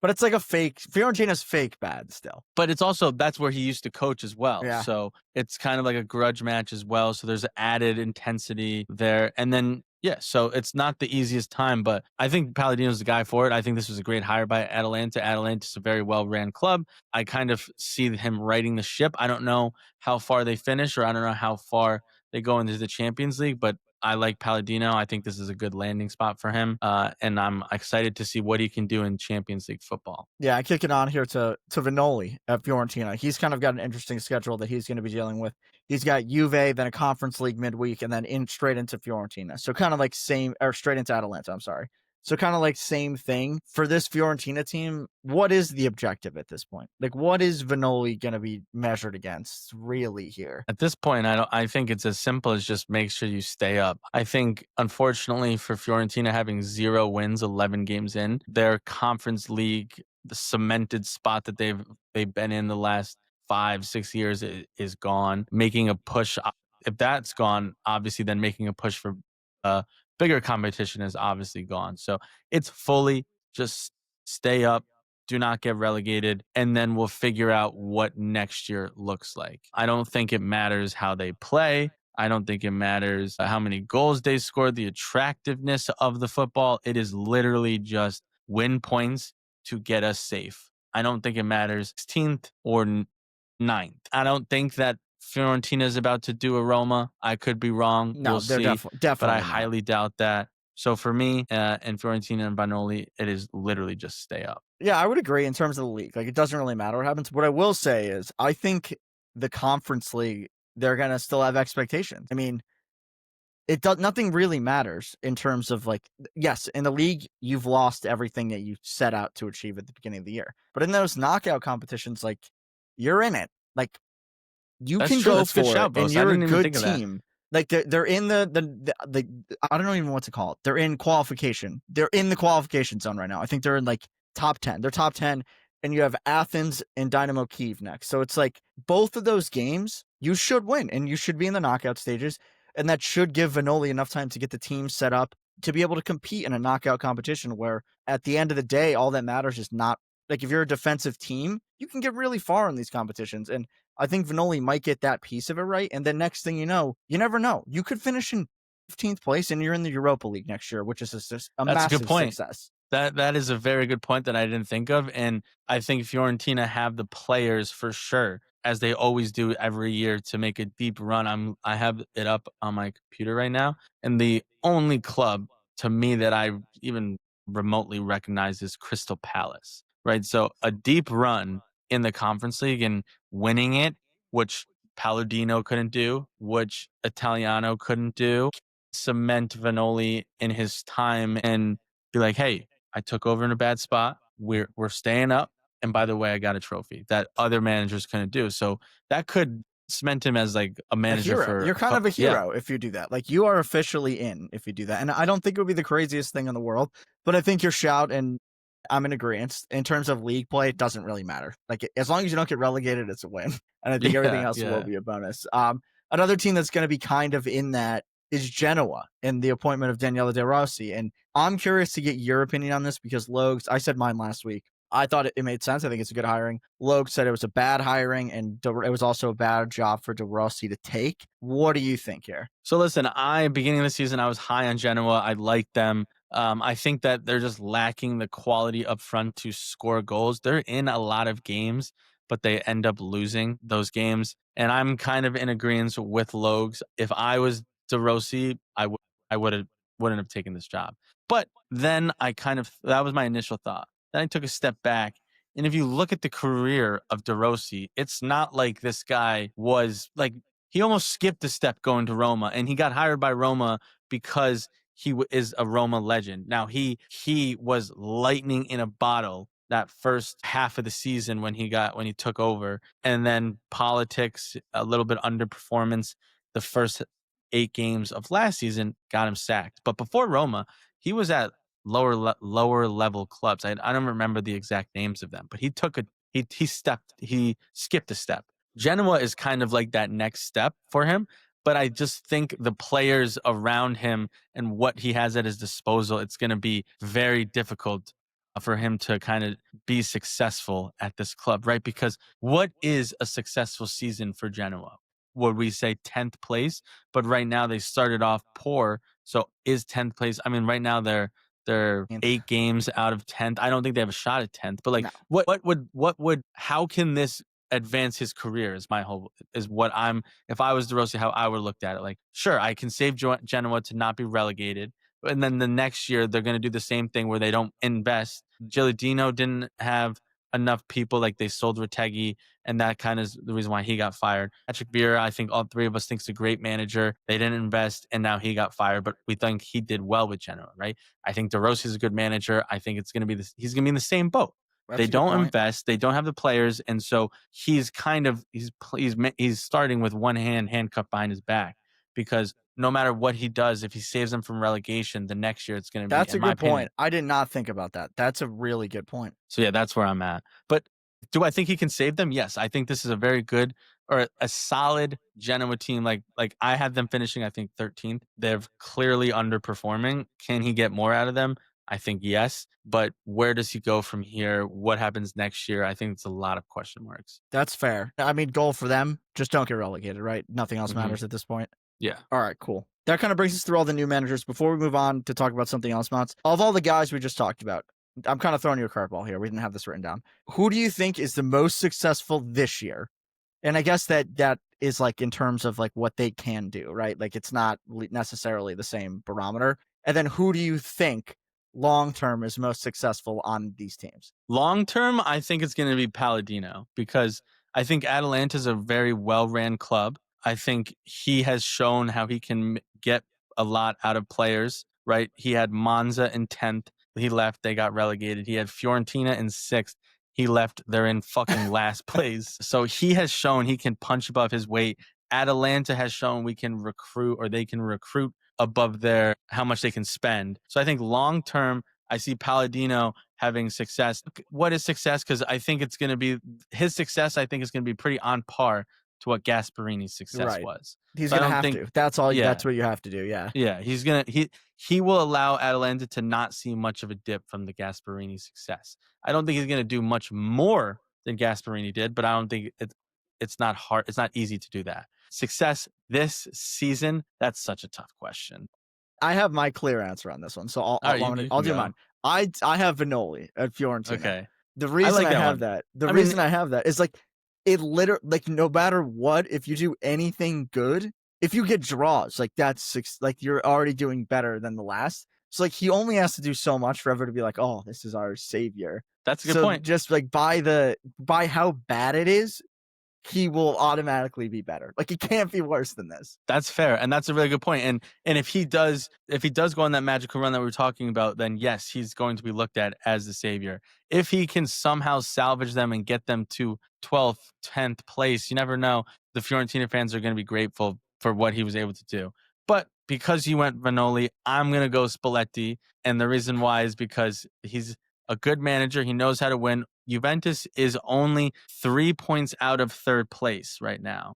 But it's like a fake. Fiorentina's fake bad still. But it's also that's where he used to coach as well. Yeah. So it's kind of like a grudge match as well. So there's added intensity there. And then yeah, so it's not the easiest time, but I think Palladino's the guy for it. I think this was a great hire by Atalanta. Atalanta's a very well ran club. I kind of see him righting the ship. I don't know how far they finish, or I don't know how far they go into the Champions League, but I like Palladino. I think this is a good landing spot for him. And I'm excited to see what he can do in Champions League football. Yeah, I kick it on here to Vanoli at Fiorentina. He's kind of got an interesting schedule that he's going to be dealing with. He's got Juve, then a Conference League midweek, and then straight into Fiorentina. So kind of like straight into Atalanta, I'm sorry. So kind of like same thing for this Fiorentina team. What is the objective at this point? Like, what is Vanoli going to be measured against really here? At this point, I think it's as simple as just make sure you stay up. I think, unfortunately, for Fiorentina having 0 wins, 11 games in, their Conference League, the cemented spot that they've been in the last 5-6 years is gone. Making a push, if that's gone, obviously, then making a push for bigger competition is obviously gone. So it's fully just stay up, do not get relegated, and then we'll figure out what next year looks like. I don't think it matters how they play. I don't think it matters how many goals they score, the attractiveness of the football. It is literally just win points to get us safe. I don't think it matters 16th or 9th. I don't think that Fiorentina is about to do a Roma. I could be wrong. No, we'll they're see, definitely but I not. highly doubt that. So for me and Fiorentina and Vanoli, it is literally just stay up. Yeah, I would agree in terms of the league. Like, it doesn't really matter what happens. What I will say is I think the Conference League, they're going to still have expectations. I mean, nothing really matters in terms of like, yes, in the league, you've lost everything that you set out to achieve at the beginning of the year. But in those knockout competitions, like, you're in it. Like, you That's can true. go That's a good for shout, it, and Bose. I you're a didn't even good think of that. team. Like, they're in the I don't know even what to call it. They're in qualification. They're in the qualification zone right now. I think they're in like top 10. They're top 10, and you have Athens and Dynamo Kyiv next. So it's like both of those games you should win, and you should be in the knockout stages, and that should give Vanoli enough time to get the team set up to be able to compete in a knockout competition where at the end of the day, all that matters is not like if you're a defensive team, you can get really far in these competitions. And I think Vanoli might get that piece of it right. And then next thing you know, you never know. You could finish in 15th place and you're in the Europa League next year, which is a massive good point. success. That is a very good point that I didn't think of. And I think Fiorentina have the players for sure, as they always do every year, to make a deep run. I have it up on my computer right now. And the only club to me that I even remotely recognize is Crystal Palace, right? So a deep run in the Conference League and winning it, which Palladino couldn't do, which Italiano couldn't do, cement Vanoli in his time and be like, hey, I took over in a bad spot. We're staying up. And by the way, I got a trophy that other managers couldn't do. So that could cement him as like a manager for. You're kind of a hero if you do that. Like, you are officially in if you do that. And I don't think it would be the craziest thing in the world, but I think your shout, and I'm in agreement in terms of league play, it doesn't really matter. Like, as long as you don't get relegated, it's a win. And I think everything else will be a bonus. Another team that's going to be kind of in that is Genoa and the appointment of Daniele De Rossi. And I'm curious to get your opinion on this because Logs, I said mine last week. I thought it made sense. I think it's a good hiring. Logs said it was a bad hiring, and it was also a bad job for De Rossi to take. What do you think here? So listen, beginning of the season, I was high on Genoa. I liked them. I think that they're just lacking the quality up front to score goals. They're in a lot of games, but they end up losing those games. And I'm kind of in agreement with Logs. If I was De Rossi, I wouldn't have taken this job. But then that was my initial thought. Then I took a step back. And if you look at the career of De Rossi, it's not like this guy was like, he almost skipped a step going to Roma, and he got hired by Roma because he is a Roma legend. Now, he was lightning in a bottle that first half of the season when he took over, and then politics, a little bit underperformance the first 8 games of last season got him sacked. But before Roma, he was at lower level clubs. I don't remember the exact names of them, but he skipped a step. Genoa is kind of like that next step for him, but I just think the players around him and what he has at his disposal, it's going to be very difficult for him to kind of be successful at this club, right? Because what is a successful season for Genoa? Would we say 10th place? But right now they started off poor. So is 10th place? I mean, right now they're 8 games out of 10th. I don't think they have a shot at 10th. But like No. what would how can this advance his career is my whole is what I'm if I was De Rossi, how I would look at it. Like, sure, I can save Genoa to not be relegated. And then the next year, they're going to do the same thing where they don't invest. Gilardino didn't have enough people. Like they sold Retegui, and that kind of is the reason why he got fired. Patrick Vieira, I think all three of us thinks a great manager. They didn't invest, and now he got fired. But we think he did well with Genoa, right? I think De Rossi is a good manager. I think it's going to be he's going to be in the same boat. They don't invest. They don't have the players, and so he's kind of he's starting with one hand handcuffed behind his back because no matter what he does, if he saves them from relegation, the next year it's going to be. That's a good point. Opinion. I did not think about that. That's a really good point. So yeah, that's where I'm at. But do I think he can save them? Yes, I think this is a very good or a solid Genoa team. Like I had them finishing, I think 13th. They're clearly underperforming. Can he get more out of them? I think yes. But where does he go from here? What happens next year? I think it's a lot of question marks. That's fair. I mean, goal for them, just don't get relegated, right? Nothing else matters at this point. Yeah. All right, cool. That kind of brings us through all the new managers. Before we move on to talk about something else, Motts, of all the guys we just talked about, I'm kind of throwing you a curveball here. We didn't have this written down. Who do you think is the most successful this year? And I guess that is like in terms of like what they can do, right? Like it's not necessarily the same barometer. And then who do you think long term is most successful on these teams? Long term, I think it's going to be Palladino because I think Atalanta is a very well ran club. I think he has shown how he can get a lot out of players, right? He had Monza in 10th. He left. They got relegated. He had Fiorentina in 6th. He left. They're in fucking last place. So he has shown he can punch above his weight. Atalanta has shown we can recruit or they can recruit above their how much they can spend. So I think long term, I see Palladino having success. What is success? Because I think it's going to be his success. I think is going to be pretty on par to what Gasparini's success was. He's going to have to. That's all. Yeah. That's what you have to do. Yeah. Yeah. He will allow Atalanta to not see much of a dip from the Gasparini success. I don't think he's going to do much more than Gasparini did, but I don't think it's not hard. It's not easy to do that. Success this season, that's such a tough question. I have my clear answer on this one, so I'll do mine. I have Vanoli at Fiorentina. Okay. The reason I have that is like it literally like no matter what, if you do anything good, if you get draws, like that's like you're already doing better than the last. So like he only has to do so much for everyone to be like, oh, this is our savior. That's a good point. Just like by how bad it is, he will automatically be better. Like it can't be worse than this. That's fair. And that's a really good point. And if he does go on that magical run that we were talking about, then yes, he's going to be looked at as the savior. If he can somehow salvage them and get them to 12th, 10th place, you never know. The Fiorentina fans are going to be grateful for what he was able to do. But because he went Vanoli, I'm going to go Spalletti. And the reason why is because he's a good manager. He knows how to win. Juventus is only 3 points out of third place right now.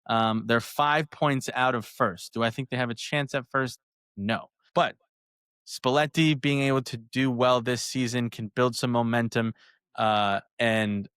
They're 5 points out of first. Do I think they have a chance at first? No. But Spalletti being able to do well this season can build some momentum, and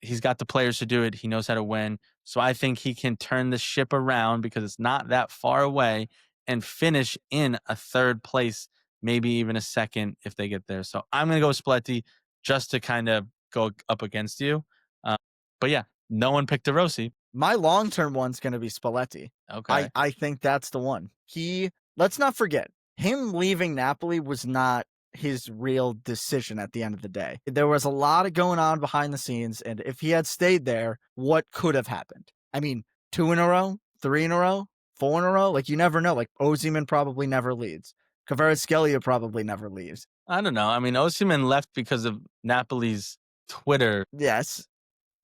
he's got the players to do it. He knows how to win. So I think he can turn the ship around because it's not that far away and finish in a third place, maybe even a second if they get there. So I'm going to go with Spalletti just to kind of go up against you. But yeah, no one picked De Rossi. My long-term one's going to be Spalletti. Okay. I think that's the one. Let's not forget, him leaving Napoli was not his real decision at the end of the day. There was a lot of going on behind the scenes, and if he had stayed there, what could have happened? I mean, 2 in a row, 3 in a row, 4 in a row? Like, you never know. Like, Osimhen probably never leaves. Kvaratskhelia probably never leaves. I don't know. I mean, Osimhen left because of Napoli's Twitter. Yes.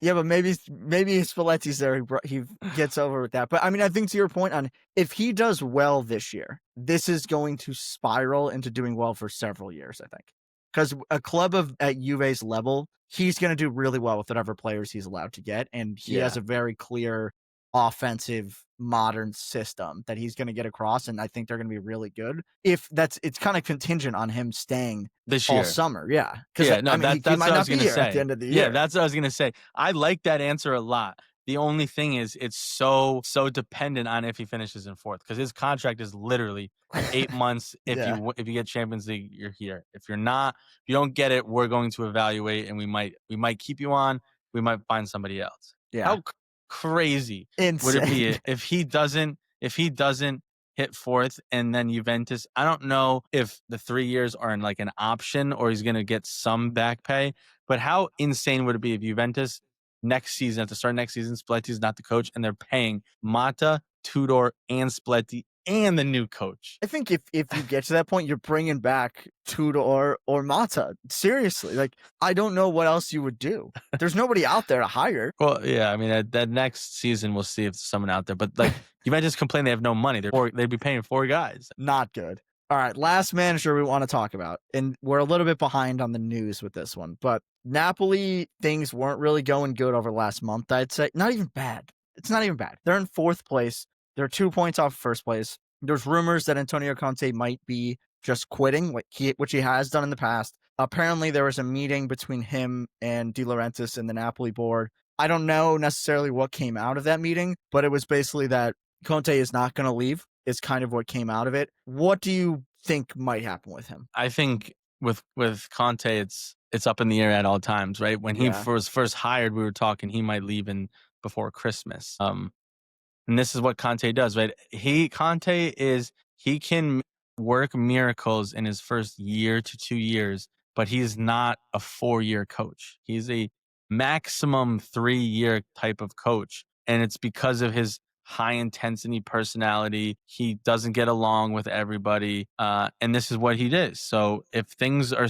Yeah, but maybe Spalletti's there. He gets over with that. But I mean, I think to your point on if he does well this year, this is going to spiral into doing well for several years, I think. Because a club at Juve's level, he's going to do really well with whatever players he's allowed to get. And he has a very clear offensive modern system that he's going to get across, and I think they're going to be really good. It's kind of contingent on him staying this all year. summer. Yeah. Yeah, no, I mean, he that's might what I not was be gonna here at the say. end of the Yeah, year. that's what I was gonna say. I like that answer a lot. The only thing is it's so dependent on if he finishes in fourth, because his contract is literally 8 months. If Yeah. you get Champions League, you're here. If you're not, if you don't get it, we're going to evaluate, and we might keep you on. We might find somebody else. Yeah. How crazy would it Insane. be if he doesn't hit fourth, and then Juventus? I don't know if the 3 years are in like an option or he's going to get some back pay, but how insane would it be if Juventus next season, at the start of next season, Spalletti's not the coach and they're paying Mata, Tudor, and Spalletti and the new coach? I think if you get to that point, you're bringing back Tudor or Mata. Seriously, like, I don't know what else you would do. There's nobody out there to hire. Well, yeah, I mean, that next season we'll see if there's someone out there. But like, Juventus complain they have no money. They'd be paying 4 guys. Not good. All right, last manager we want to talk about, and we're a little bit behind on the news with this one, but Napoli, things weren't really going good over the last month, I'd say. Not even bad. It's not even bad. They're in 4th place. They're 2 points off first place. There's rumors that Antonio Conte might be just quitting, which he has done in the past. Apparently, there was a meeting between him and De Laurentiis and the Napoli board. I don't know necessarily what came out of that meeting, but it was basically that Conte is not going to leave. Is kind of what came out of it. What do you think might happen with him? I think with Conte, it's up in the air at all times, right? When he was first hired, we were talking he might leave before Christmas. And this is what Conte does, right? He can work miracles in his first year to 2 years, but he's not a 4-year coach. He's a maximum 3-year type of coach. And it's because of his high intensity personality. He doesn't get along with everybody. And this is what he does. So if things are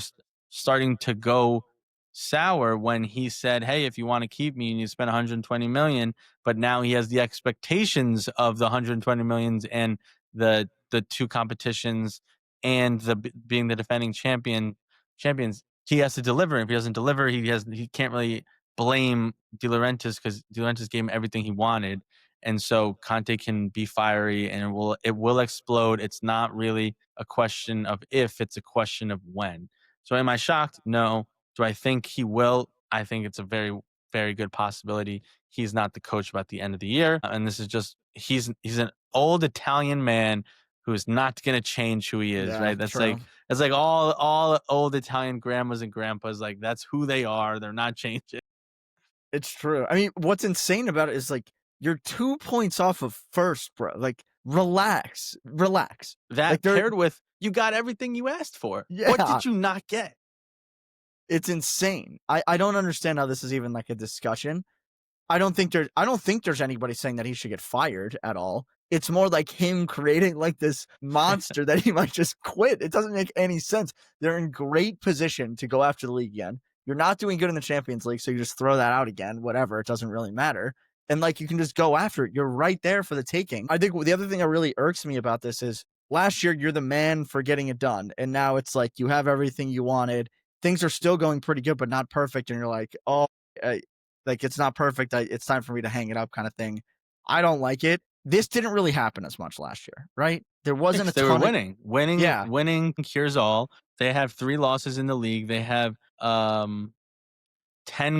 starting to go sour, when he said, hey, if you want to keep me and you spend 120 million, but now he has the expectations of the 120 millions and the 2 competitions and being the defending champions, he has to deliver. If he doesn't deliver, he can't really blame De Laurentiis, because De Laurentiis gave him everything he wanted. And so Conte can be fiery and it will explode. It's not really a question of if, it's a question of when. So am I shocked? No. Do I think he will? I think it's a very, very good possibility. He's not the coach about the end of the year. And this is just, he's an old Italian man who is not going to change who he is, right? That's true. like all old Italian grandmas and grandpas, like that's who they are. They're not changing. It's true. I mean, what's insane about it is, like, you're 2 points off of first, bro. Like, relax. That like, paired with, you got everything you asked for. Yeah. What did you not get? It's insane. I don't understand how this is even like a discussion. I don't think there's anybody saying that he should get fired at all. It's more like him creating like this monster that he might just quit. It doesn't make any sense. They're in great position to go after the league again. You're not doing good in the Champions League, so you just throw that out again. Whatever, it doesn't really matter. And like, you can just go after it. You're right there for the taking. I think the other thing that really irks me about this is last year you're the man for getting it done, and now it's like you have everything you wanted. Things are still going pretty good, but not perfect. And you're like, oh, like, it's not perfect. It's time for me to hang it up, kind of thing. I don't like it. This didn't really happen as much last year, right? There wasn't a They ton were of winning cures all. They have 3 losses in the league. They have 10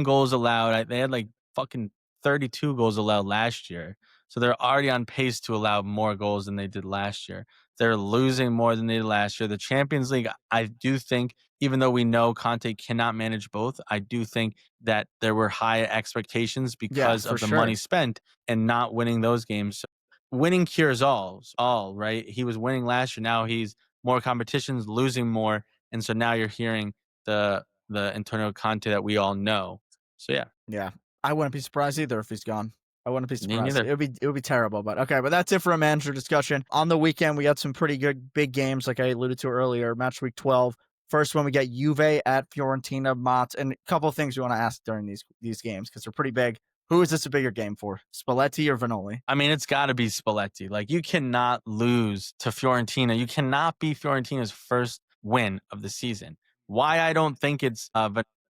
goals allowed. They had like fucking 32 goals allowed last year. So they're already on pace to allow more goals than they did last year. They're losing more than they did last year. The Champions League, I do think, even though we know Conte cannot manage both, I do think that there were high expectations because of the money spent and not winning those games. So winning cures all, right? He was winning last year. Now he's more competitions, losing more. And so now you're hearing the Antonio Conte that we all know. So yeah. I wouldn't be surprised either if he's gone. I wouldn't be Me surprised. neither. It would be terrible, but okay. But that's it for a manager discussion. On the weekend, we got some pretty good big games, like I alluded to earlier. Match week 12. First one, we got Juve at Fiorentina, Motts, and a couple of things we want to ask during these games because they're pretty big. Who is this a bigger game for, Spalletti or Vanoli? I mean, it's got to be Spalletti. Like, you cannot lose to Fiorentina. You cannot be Fiorentina's first win of the season. Why I don't think it's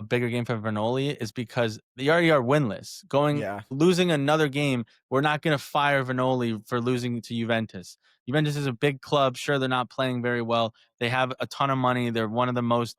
bigger game for Vanoli is because they already are winless. Yeah. Losing another game, we're not going to fire Vanoli for losing to Juventus. Juventus is a big club. Sure, they're not playing very well. They have a ton of money. They're one of the most.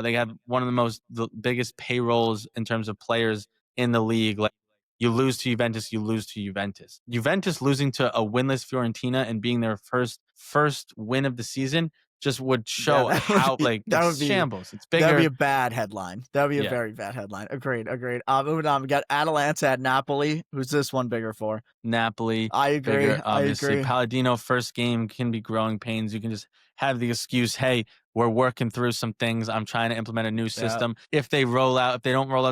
They have one of the biggest payrolls in terms of players in the league. Like you lose to Juventus, you lose to Juventus. Juventus losing to a winless Fiorentina and being their first win of the season just would Yeah, show how like that would it's be shambles. It's that'd be bigger. a bad headline. That would be a Yeah. very bad headline. Agreed, agreed. Moving on, we got Atalanta at Napoli. Who's this one bigger for? Napoli, I agree. bigger, I obviously. agree. Palladino, first game can be growing pains. You can just have the excuse, hey, we're working through some things. I'm trying to implement a new Yeah, system. If they don't roll out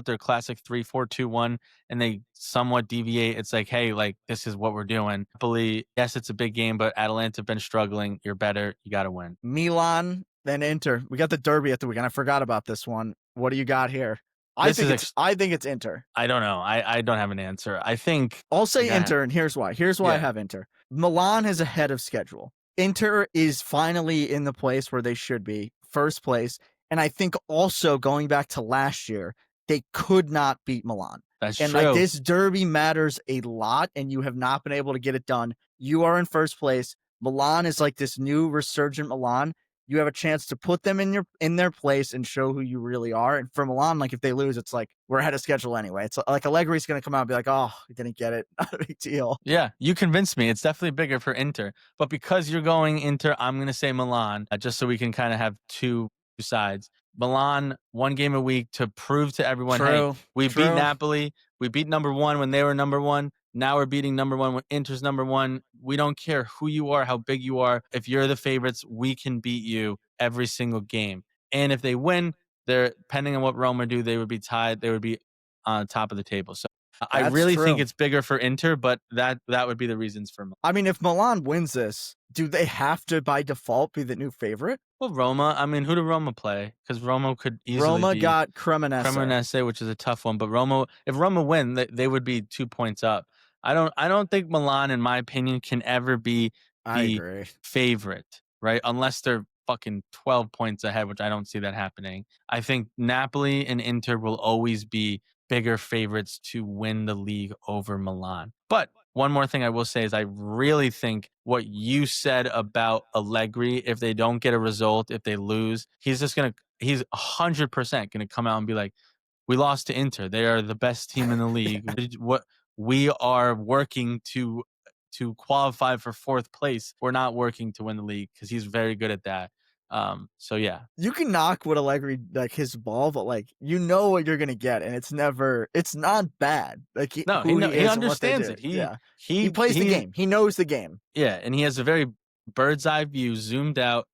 their classic 3-4-2-1 and they somewhat deviate, it's like, hey, like this is what we're doing. Napoli, yes, it's a big game, but Atalanta have been struggling. You're better. You got to win. Milan, then Inter. We got the derby at the weekend. I forgot about this one. What do you got here? I This think is, it's I think it's Inter. I don't know. I don't have an answer. I think, I'll say go ahead. Inter, and here's why. Here's why I Yeah. have Inter. Milan is ahead of schedule. Inter is finally in the place where they should be, first place. And I think also going back to last year, they could not beat Milan. That's And like true. this derby matters a lot, and you have not been able to get it done. You are in first place. Milan is like this new resurgent Milan. You have a chance to put them in their place and show who you really are. And for Milan, like if they lose, it's like we're ahead of schedule anyway. It's like Allegri's going to come out and be like, "Oh, we didn't get it. Not a big deal." Yeah, you convinced me. It's definitely bigger for Inter. But because you're going Inter, I'm going to say Milan, just so we can kind of have two sides. Milan, one game a week to prove to everyone, hey, True. we beat True. Napoli. We beat number one when they were number one. Now we're beating number one when Inter's number one. We don't care who you are, how big you are. If you're the favorites, we can beat you every single game. And if they win, they're depending on what Roma do, they would be tied. They would be on top of the table. So I That's really think true. it's bigger for Inter, but that would be the reasons for Milan. I mean, if Milan wins this, do they have to by default be the new favorite? Well, Roma, I mean, who do Roma play? Because Roma could easily Roma be got Cremonese. Cremonese, which is a tough one. But Roma, if Roma win, they would be 2 points up. I don't think Milan, in my opinion, can ever be I the agree. favorite, right? Unless they're fucking 12 points ahead, which I don't see that happening. I think Napoli and Inter will always be bigger favorites to win the league over Milan. But one more thing I will say is I really think what you said about Allegri, if they don't get a result, if they lose, he's 100% gonna come out and be like, we lost to Inter. They are the best team in the league. What we are working to qualify for fourth place. We're not working to win the league because he's very good at that. So yeah, You can knock what Allegri like his ball, but like you know what you're gonna get, and it's not bad. Like he understands it. He plays the game. He knows the game. Yeah, and he has a very bird's eye view, zoomed out.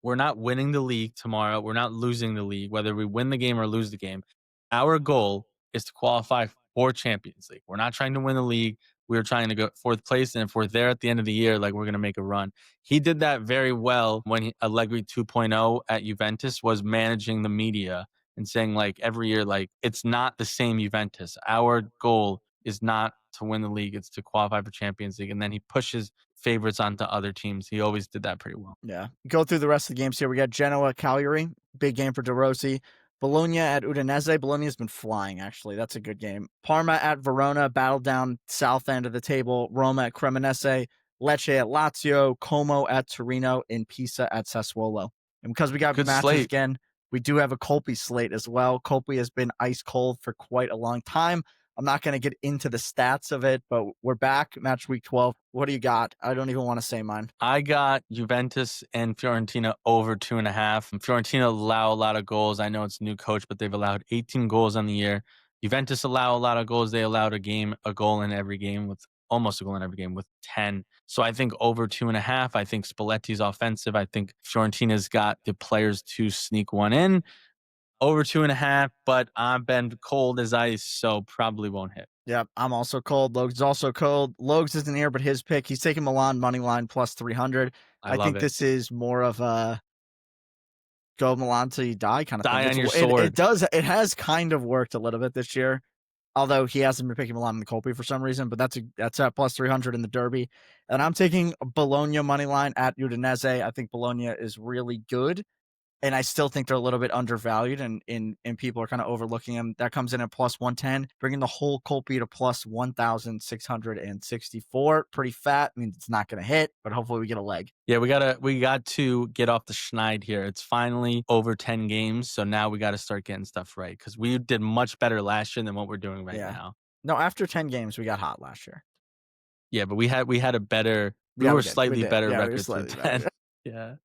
We're not winning the league tomorrow. We're not losing the league, whether we win the game or lose the game. Our goal is to qualify for Champions League. We're not trying to win the league. We're trying to go fourth place, and if we're there at the end of the year, like we're going to make a run. He did that very well when Allegri 2.0 at Juventus was managing the media and saying like every year, like it's not the same Juventus. Our goal is not to win the league; it's to qualify for Champions League, and then he pushes favorites onto other teams. He always did that pretty well. Yeah. Go through the rest of the games here. We got Genoa, Cagliari, big game for De Rossi. Bologna at Udinese. Bologna's been flying, actually. That's a good game. Parma at Verona, battle down south end of the table. Roma at Cremonese. Lecce at Lazio. Como at Torino. And Pisa at Sassuolo. And because we got Good matches slate. again, we do have a Culpi slate as well. Culpi has been ice cold for quite a long time. I'm not going to get into the stats of it, but we're back, match week 12. What do you got? I don't even want to say mine. I got Juventus and Fiorentina over 2.5. Fiorentina allow a lot of goals. I know it's a new coach, but they've allowed 18 goals on the year. Juventus allow a lot of goals. They allowed a goal in every game with almost a goal in every game with 10. So I think over 2.5. I think Spalletti's offensive. I think Fiorentina's got the players to sneak one in. Over 2.5, but I've been cold as ice, so probably won't hit. Yep, I'm also cold. Logs is also cold. Logs isn't here, but his pick, he's taking Milan money line plus 300. I think this is more of a go Milan till you die kind of Die thing. on your sword. It has kind of worked a little bit this year, although he hasn't been picking Milan in the Colby for some reason, but that's at plus 300 in the Derby. And I'm taking Bologna money line at Udinese. I think Bologna is really good. And I still think they're a little bit undervalued, and people are kind of overlooking them. That comes in at plus 110, bringing the whole Culpi to plus 1,664. Pretty fat. Means it's not going to hit, but hopefully we get a leg. Yeah, we got to get off the schneid here. It's finally over 10 games, so now we got to start getting stuff right because we did much better last year than what we're doing right now. No, after 10 games, we got hot last year. Yeah, but we had a better, we Yeah, were we did. slightly better Yeah, we were record through slightly 10. better. Yeah.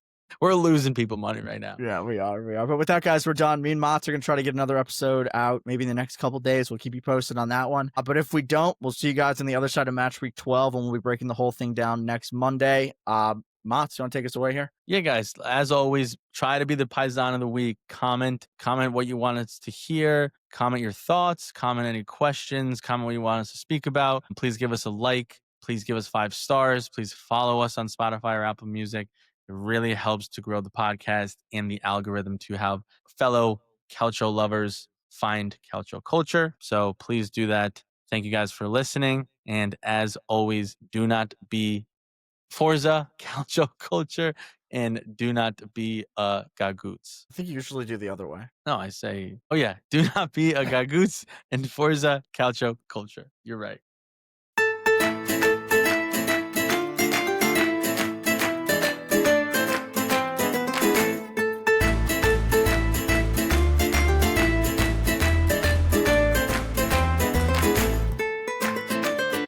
We're losing people money right now. Yeah, we are. But with that, guys, we're done. Me and Motts are going to try to get another episode out maybe in the next couple days. We'll keep you posted on that one. But if we don't, we'll see you guys on the other side of match week 12, and we'll be breaking the whole thing down next Monday. Motts, you want to take us away here? Yeah, guys, as always, try to be the Paisan of the week. Comment what you want us to hear. Comment your thoughts. Comment any questions. Comment what you want us to speak about. And please give us a like. Please give us 5 stars. Please follow us on Spotify or Apple Music. It really helps to grow the podcast and the algorithm to have fellow Calcio lovers find Calcio culture. So please do that. Thank you guys for listening. And as always, do not be Forza Calcio culture and do not be a gagoots. I think you usually do the other way. No, I say, oh yeah, do not be a gagoots and Forza Calcio culture. You're right.